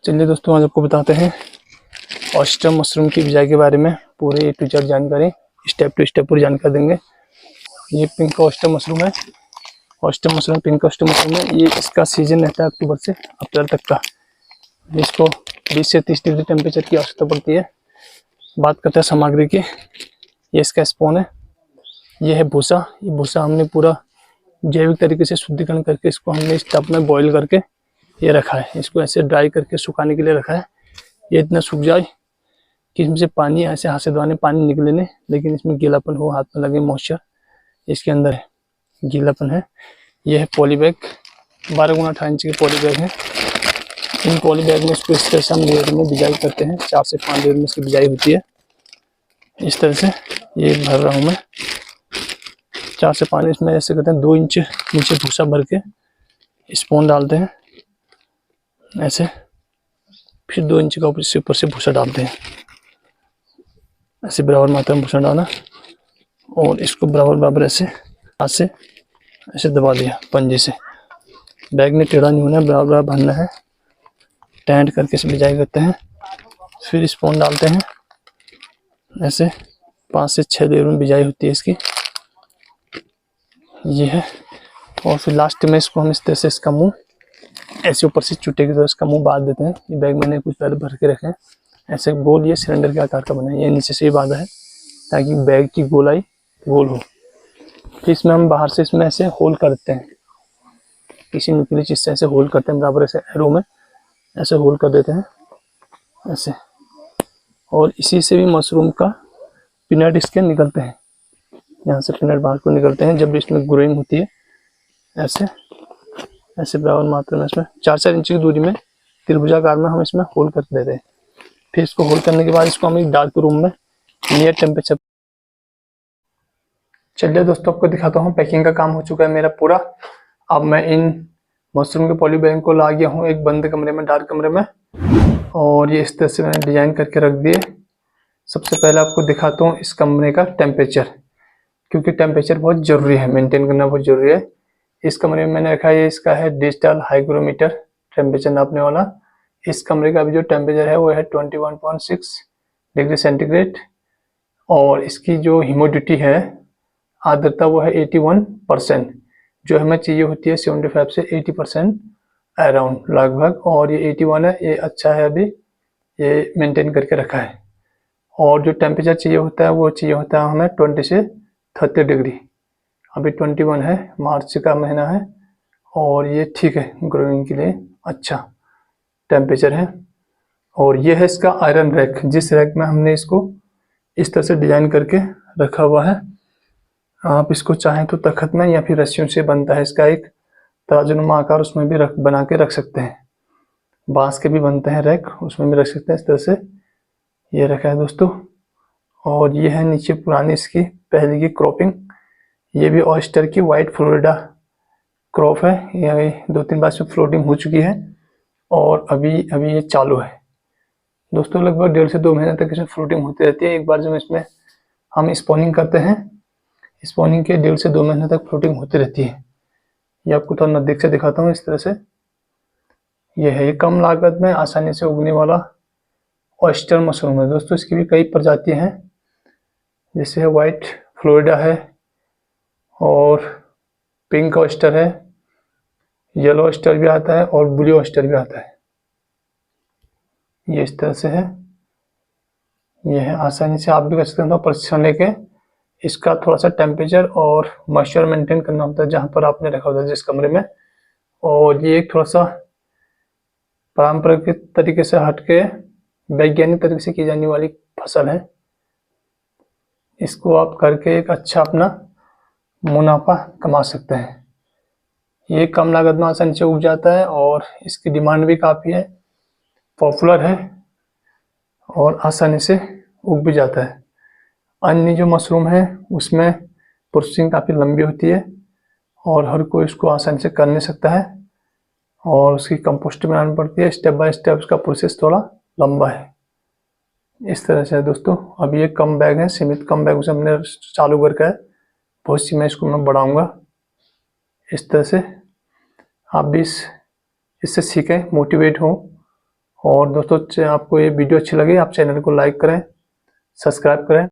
चलिए दोस्तों, आज आपको बताते हैं ऑयस्टर मशरूम की बिजाई के बारे में पूरी A to Z जानकारी, स्टेप टू स्टेप पूरी जानकारी देंगे। ये पिंक ऑयस्टर मशरूम है। Oyster mushroom pink oyster mushroom है। ये इसका सीजन रहता है अक्टूबर से अप्रैल तक का। इसको 20 से 30 डिग्री टेम्परेचर की आवश्यकता पड़ती है। बात करते हैं सामग्री की। ये इसका स्पोन है। ये है भूसा। ये भूसा हमने पूरा जैविक तरीके से शुद्धिकरण करके इसको हमने इस टब में बॉईल करके ये रखा है। इसको ऐसे ड्राई करके सुखाने के लिए रखा है। ये इतना सूख जाए कि इसमें से पानी ऐसे हाथ से दबाने पानी निकले नहीं, लेकिन इसमें गीलापन हो, हाथ में लगे मॉइस्चर इसके अंदर है, गीलापन है। ये है पॉली बैग, 12 गुना 18 इंच के पॉली बैग है। इन पॉली बैग में इसको इस तरह से हम लेयर में बिजाई करते हैं। 4 से 5 लेयर में इसकी बिजाई होती है। इस तरह से ये भर रहा हूँ मैं 4 से 5। इसमें ऐसे करते हैं 2 इंच नीचे भूसा भर के स्पून डालते हैं ऐसे, फिर 2 इंच का ऊपर से भूसा डालते हैं ऐसे, बराबर मात्रा में भूसा डाला और इसको बराबर ऐसे हाथ से ऐसे दबा दिया पंजे से। बैग में टेढ़ा नहीं होना है, बराबर भरना है। टाइट करके इसे बिजाई करते हैं। फिर स्पून डालते हैं ऐसे, 5 से 6 लेयर में बिजाई होती है इसकी। ये है। और फिर लास्ट में इसको हम इस तरह से इसका मुंह ऐसे ऊपर से चुटे की तरह इसका मुंह बांध देते हैं। ये बैग मैंने कुछ पहले भर के रखे हैं ऐसे गोल, ये सिलेंडर के आकार का बना है। ये नीचे से ही बांधा है ताकि बैग की गोलाई गोल हो। फिर इसमें हम बाहर से इसमें ऐसे होल करते हैं, किसी नुकीली चीज से ऐसे होल करते हैं, बराबर ऐसे एरो में ऐसे होल कर देते हैं ऐसे। और इसी से भी मशरूम का पीनट इसके निकलते हैं। यहाँ से पीनट बाहर को निकलते हैं जब इसमें ग्रोइंग होती है ऐसे ऐसे बराबर मात्रा में इसमें 4-4 इंच की दूरी में त्रिभुजाकार में हम इसमें होल कर देते हैं। फिर इसको होल करने के बाद इसको हम एक डार्क रूम में नियर टेम्परेचर। चलिए दोस्तों, आपको दिखाता हूँ। पैकिंग का काम हो चुका है मेरा पूरा। अब मैं इन मशरूम के पॉली बैग को ला गया हूँ एक बंद कमरे में, डार्क कमरे में, और ये इस तरह से मैंने डिजाइन करके रख दिए। सबसे पहले आपको दिखाता हूँ इस कमरे का टेम्परेचर, क्योंकि टेम्परेचर बहुत जरूरी है, मेंटेन करना बहुत जरूरी है। इस कमरे में मैंने रखा है, इसका है डिजिटल हाइग्रोमीटर, टेम्परेचर नापने वाला। इस कमरे का अभी जो टेम्परेचर है वो है 21.6 डिग्री सेंटीग्रेड। और इसकी जो ह्यूमिडिटी है, आर्द्रता, वो है 81%, जो हमें चाहिए होती है 75 से 80% अराउंड लगभग। और ये 81 है, ये अच्छा है, अभी ये मेंटेन करके रखा है। और जो टेम्परेचर चाहिए होता है वो चाहिए होता है हमें 20 से 30 डिग्री। अभी 21 है, मार्च का महीना है, और ये ठीक है, ग्रोइंग के लिए अच्छा टेम्परेचर है। और ये है इसका आयरन रैक, जिस रैक में हमने इसको इस तरह से डिजाइन करके रखा हुआ है। आप इसको चाहें तो तख्त में या फिर रस्सियों से बनता है इसका एक तराजूनुमा आकार, उसमें भी बना के रख सकते हैं। बांस के भी बनते हैं रैक, उसमें भी रख सकते हैं। इस तरह से ये रखा है दोस्तों। और ये है नीचे पुरानी इसकी पहले की क्रॉपिंग। ये भी ऑयस्टर की वाइट फ्लोरिडा क्रॉप है। ये 2-3 बार इसमें फ्लोटिंग हो चुकी है और अभी ये चालू है दोस्तों। लगभग 1.5 से 2 महीने तक इसमें फ्लोटिंग होती रहती है। एक बार जब इसमें हम स्पॉनिंग करते हैं, स्पॉनिंग के 1.5 से 2 महीने तक फ्लोटिंग होती रहती है। ये आपको थोड़ा नजदीक से दिखाता हूँ। इस तरह से ये है, ये कम लागत में आसानी से उगने वाला ऑयस्टर मशरूम है दोस्तों। इसकी भी कई प्रजातियां हैं, जैसे वाइट फ्लोरिडा है, और पिंक ऑयस्टर है, येलो ऑयस्टर भी आता है, और ब्लू ऑयस्टर भी आता है। ये इस तरह से है। ये है, आसानी से आप भी कर सकते हैं। तो परीक्षण लेके इसका थोड़ा सा टेम्परेचर और मॉइस्चर मेंटेन करना होता है जहाँ पर आपने रखा होता है, जिस कमरे में। और ये एक थोड़ा सा पारंपरिक तरीके से हटके वैज्ञानिक तरीके से की जाने वाली फसल है। इसको आप करके एक अच्छा अपना मुनाफा कमा सकते हैं। ये कम लागत में आसानी से उग जाता है और इसकी डिमांड भी काफ़ी है, पॉपुलर है, और आसानी से उग भी जाता है। अन्य जो मशरूम है उसमें प्रोसेसिंग काफ़ी लंबी होती है और हर कोई इसको आसानी से कर नहीं सकता है, और उसकी कंपोस्ट बनानी पड़ती है। स्टेप बाय स्टेप उसका प्रोसेस थोड़ा लंबा है। इस तरह से है दोस्तों। अब ये कम बैग है, सीमित कम बैग से हमने चालू करके है। बहुत सी मैं इसको मैं बढ़ाऊँगा। इस तरह से आप भी इससे सीखें, मोटिवेट हो, और दोस्तों आपको ये वीडियो अच्छी लगी, आप चैनल को लाइक करें, सब्सक्राइब करें।